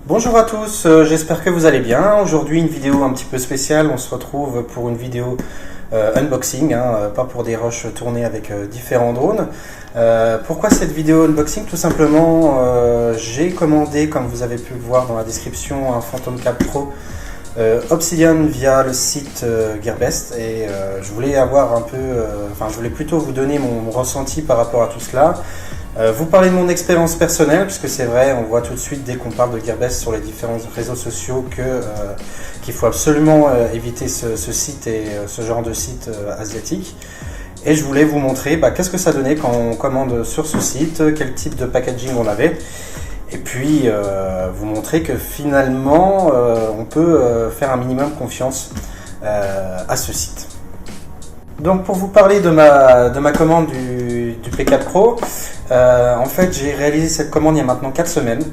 Bonjour à tous, j'espère que vous allez bien. Aujourd'hui une vidéo un petit peu spéciale, on se retrouve pour une vidéo unboxing, pas pour des rushs tournés avec différents drones. Pourquoi cette vidéo unboxing? Tout simplement, j'ai commandé, comme vous avez pu le voir dans la description, un Phantom 4 Pro Obsidian via le site Gearbest et je voulais avoir un peu, je voulais plutôt vous donner mon ressenti par rapport à tout cela. Vous parlez de mon expérience personnelle, puisque c'est vrai, on voit tout de suite dès qu'on parle de Gearbest sur les différents réseaux sociaux qu'il faut absolument éviter ce site et ce genre de site asiatique. Et je voulais vous montrer qu'est-ce que ça donnait quand on commande sur ce site, quel type de packaging on avait. Et puis vous montrer que finalement on peut faire un minimum confiance à ce site. Donc pour vous parler de ma commande du P4 Pro, en fait j'ai réalisé cette commande il y a maintenant 4 semaines.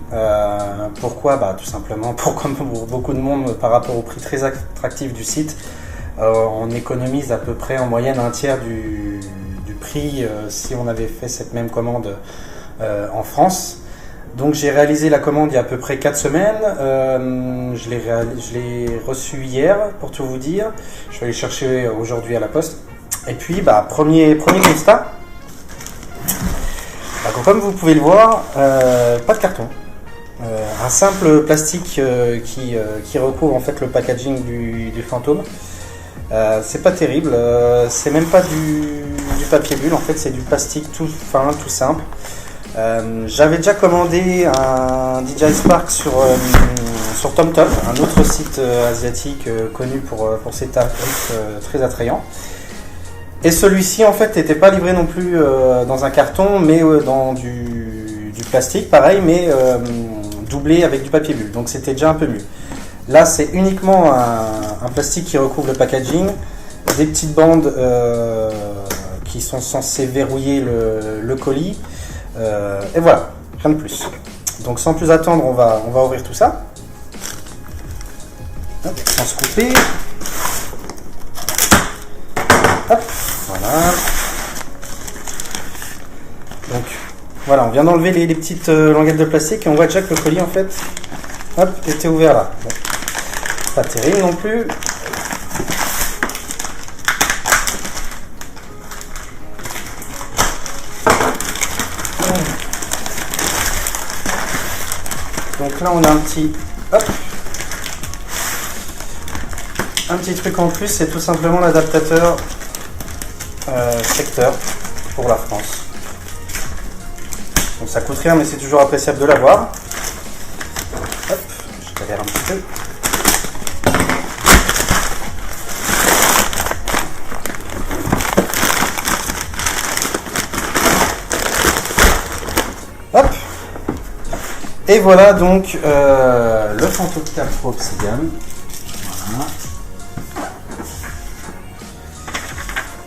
Pourquoi? Tout simplement comme pour beaucoup de monde par rapport au prix très attractif du site. On économise à peu près en moyenne un tiers du prix si on avait fait cette même commande en France. Donc j'ai réalisé la commande il y a à peu près 4 semaines, je l'ai reçu hier pour tout vous dire, je vais aller chercher aujourd'hui à la poste. Et puis premier constat, comme vous pouvez le voir, pas de carton, un simple plastique qui recouvre en fait le packaging du Phantom. C'est pas terrible, c'est même pas du papier bulle, en fait c'est du plastique tout fin, tout simple. J'avais déjà commandé un DJI Spark sur TomTom, un autre site asiatique connu pour ses tarifs très attrayants. Et celui-ci en fait n'était pas livré non plus dans un carton, mais dans du plastique, pareil, mais doublé avec du papier bulle. Donc c'était déjà un peu mieux. Là c'est uniquement un plastique qui recouvre le packaging, des petites bandes qui sont censées verrouiller le colis. Et voilà, rien de plus. Donc sans plus attendre, on va ouvrir tout ça. Hop, sans se couper. Hop, voilà. Donc voilà, on vient d'enlever les petites languettes de plastique et on voit déjà que le colis en fait, hop, était ouvert là. Bon, pas terrible non plus. Donc là on a un petit truc en plus, c'est tout simplement l'adaptateur secteur pour la France. Donc ça coûte rien mais c'est toujours appréciable de l'avoir. Hop, je galère un petit peu. Hop. Et voilà donc le Phantom 4 Pro Obsidian. Voilà.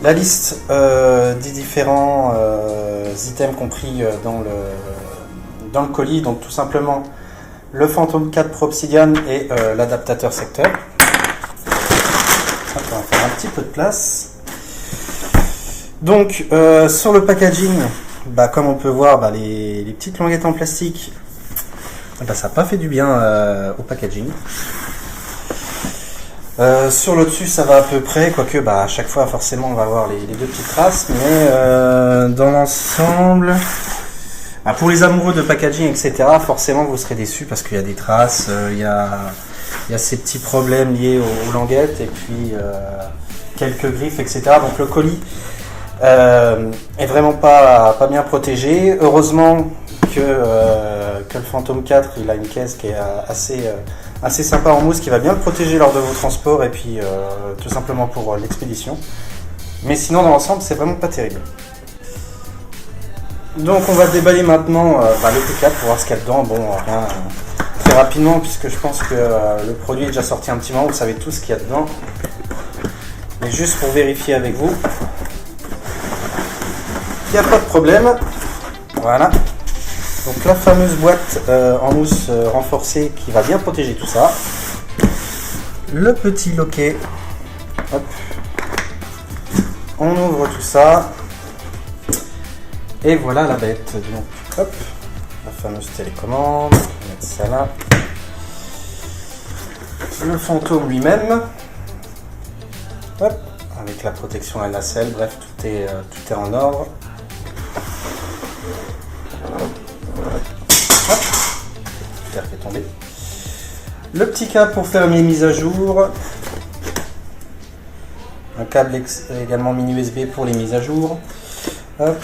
La liste des différents items compris dans le colis, donc tout simplement le Phantom 4 Pro Obsidian et l'adaptateur secteur. On va faire un petit peu de place. Donc sur le packaging, comme on peut voir, les petites languettes en plastique, ça n'a pas fait du bien au packaging. Sur le dessus ça va à peu près, quoique à chaque fois forcément on va avoir les deux petites traces, mais dans l'ensemble, pour les amoureux de packaging etc, forcément vous serez déçus parce qu'il y a des traces, il y a ces petits problèmes liés aux languettes et puis quelques griffes etc. Donc le colis est vraiment pas bien protégé. Heureusement que le Phantom 4 il a une caisse qui est assez sympa en mousse qui va bien le protéger lors de vos transports et puis tout simplement pour l'expédition. Mais sinon dans l'ensemble c'est vraiment pas terrible. Donc on va déballer maintenant le P4 pour voir ce qu'il y a dedans. Bon, rien très rapidement puisque je pense que le produit est déjà sorti un petit moment, vous savez tout ce qu'il y a dedans. Mais juste pour vérifier avec vous, il n'y a pas de problème. Voilà. Donc la fameuse boîte en mousse renforcée qui va bien protéger tout ça. Le petit loquet. Hop. On ouvre tout ça. Et voilà la bête. Donc hop, la fameuse télécommande. On va mettre ça là. le fantôme lui-même. Hop, avec la protection à la nacelle, bref, tout est en ordre. Hop, super fait tomber. Le petit câble pour faire mes mises à jour. Un câble également mini USB pour les mises à jour. Hop.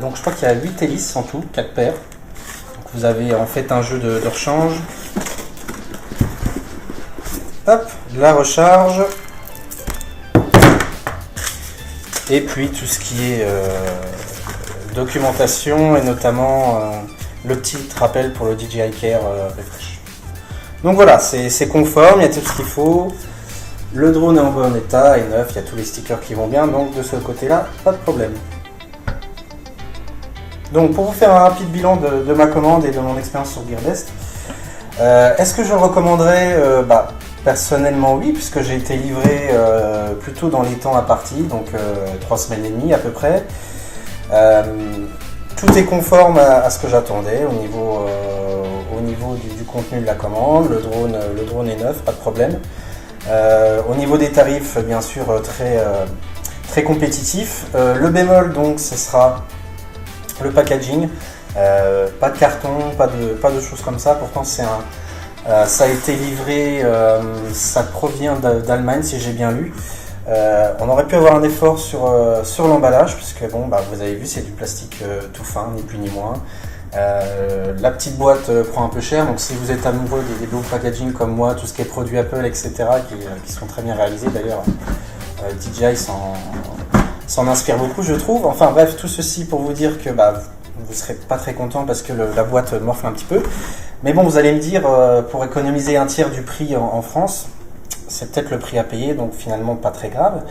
Donc je crois qu'il y a 8 hélices en tout, 4 paires. Donc vous avez en fait un jeu de rechange. Hop, la recharge. Et puis tout ce qui est documentation et notamment le petit rappel pour le DJI Care Refresh. Donc voilà, c'est conforme, il y a tout ce qu'il faut. Le drone est en bon état et neuf, il y a tous les stickers qui vont bien, donc de ce côté-là, pas de problème. Donc pour vous faire un rapide bilan de ma commande et de mon expérience sur Gearbest, est-ce que je le recommanderais? Personnellement oui, puisque j'ai été livré plutôt dans les temps impartis, donc 3 semaines et demie à peu près. Tout est conforme à ce que j'attendais au niveau du contenu de la commande. Le drone est neuf, pas de problème. Au niveau des tarifs, bien sûr, très compétitif. Le bémol, donc, ce sera le packaging. Pas de carton, pas de choses comme ça. Pourtant, ça a été livré, ça provient d'Allemagne, si j'ai bien lu. On aurait pu avoir un effort sur l'emballage, puisque bon, vous avez vu, c'est du plastique tout fin, ni plus ni moins. La petite boîte prend un peu cher, donc si vous êtes amoureux des beaux packaging comme moi, tout ce qui est produit Apple, etc., qui sont très bien réalisés d'ailleurs, DJI s'en inspire beaucoup, je trouve. Enfin bref, tout ceci pour vous dire que vous ne serez pas très content parce que la boîte morfle un petit peu. Mais bon, vous allez me dire, pour économiser un tiers du prix en France, c'est peut-être le prix à payer, donc finalement pas très grave.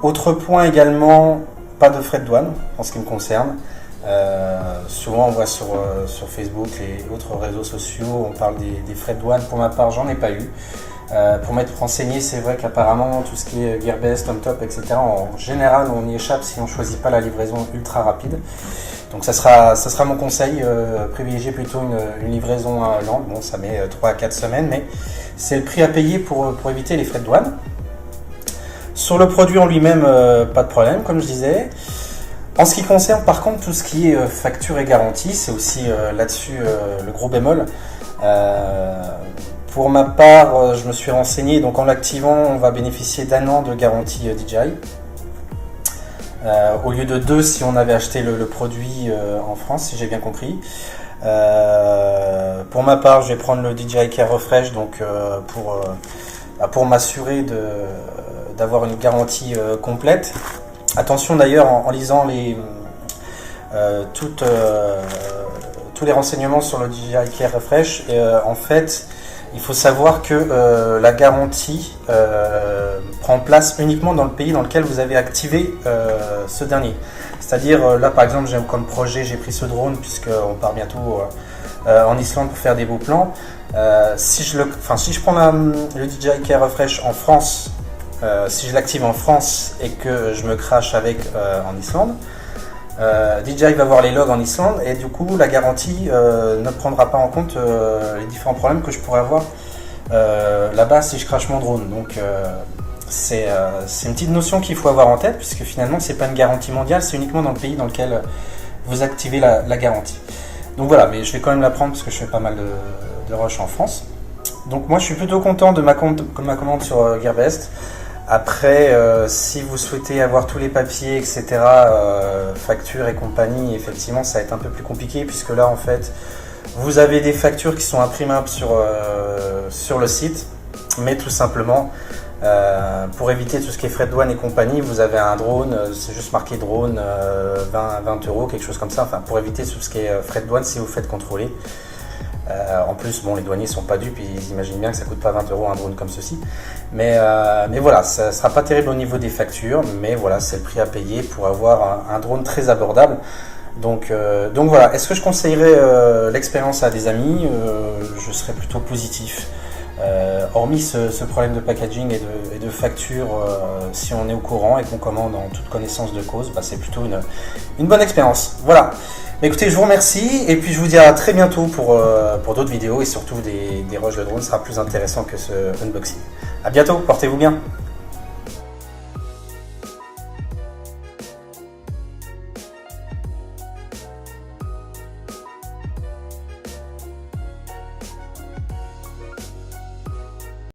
Autre point également, pas de frais de douane en ce qui me concerne. Souvent on voit sur Facebook et autres réseaux sociaux, on parle des frais de douane. Pour ma part, j'en ai pas eu. Pour m'être renseigné, c'est vrai qu'apparemment tout ce qui est Gearbest, OnTop, etc., en général on y échappe si on ne choisit pas la livraison ultra rapide. Donc ça sera mon conseil, privilégier plutôt une livraison lente. Bon, ça met 3 à 4 semaines, mais c'est le prix à payer pour éviter les frais de douane. Sur le produit en lui-même, pas de problème, comme je disais. En ce qui concerne par contre tout ce qui est facture et garantie, c'est aussi là-dessus le gros bémol. Pour ma part, je me suis renseigné, donc en l'activant, on va bénéficier d'1 an de garantie DJI. Au lieu de 2 si on avait acheté le produit en France, si j'ai bien compris. Pour ma part, je vais prendre le DJI Care Refresh donc, pour m'assurer d'avoir une garantie complète. Attention d'ailleurs, en lisant tous les renseignements sur le DJI Care Refresh, en fait, il faut savoir que la garantie prend place uniquement dans le pays dans lequel vous avez activé ce dernier. C'est-à-dire, là par exemple, comme projet, j'ai pris ce drone puisqu'on part bientôt en Islande pour faire des beaux plans. Si je prends le DJI Care Refresh en France, si je l'active en France et que je me crache avec en Islande, DJI va voir les logs en Islande et du coup la garantie ne prendra pas en compte les différents problèmes que je pourrais avoir là-bas si je crache mon drone. Donc c'est une petite notion qu'il faut avoir en tête, puisque finalement c'est pas une garantie mondiale, c'est uniquement dans le pays dans lequel vous activez la garantie. Donc voilà, mais je vais quand même la prendre parce que je fais pas mal de rush en France. Donc moi je suis plutôt content de ma commande sur Gearbest. Après, si vous souhaitez avoir tous les papiers, etc., factures et compagnie, effectivement, ça va être un peu plus compliqué, puisque là, en fait, vous avez des factures qui sont imprimables sur le site, mais tout simplement, pour éviter tout ce qui est frais de douane et compagnie, vous avez un drone, c'est juste marqué drone, 20 €, quelque chose comme ça, enfin, pour éviter tout ce qui est frais de douane si vous faites contrôler. En plus, bon, les douaniers sont pas dupes, ils imaginent bien que ça coûte pas 20 € un drone comme ceci. Mais voilà, ça sera pas terrible au niveau des factures, mais voilà, c'est le prix à payer pour avoir un drone très abordable. Donc voilà, est-ce que je conseillerais l'expérience à des amis? Je serais plutôt positif. Hormis ce problème de packaging et de facture, si on est au courant et qu'on commande en toute connaissance de cause, c'est plutôt une bonne expérience. Voilà. Écoutez, je vous remercie et puis je vous dis à très bientôt pour d'autres vidéos et surtout des rushs de drone. Ce sera plus intéressant que ce unboxing. À bientôt, portez-vous bien.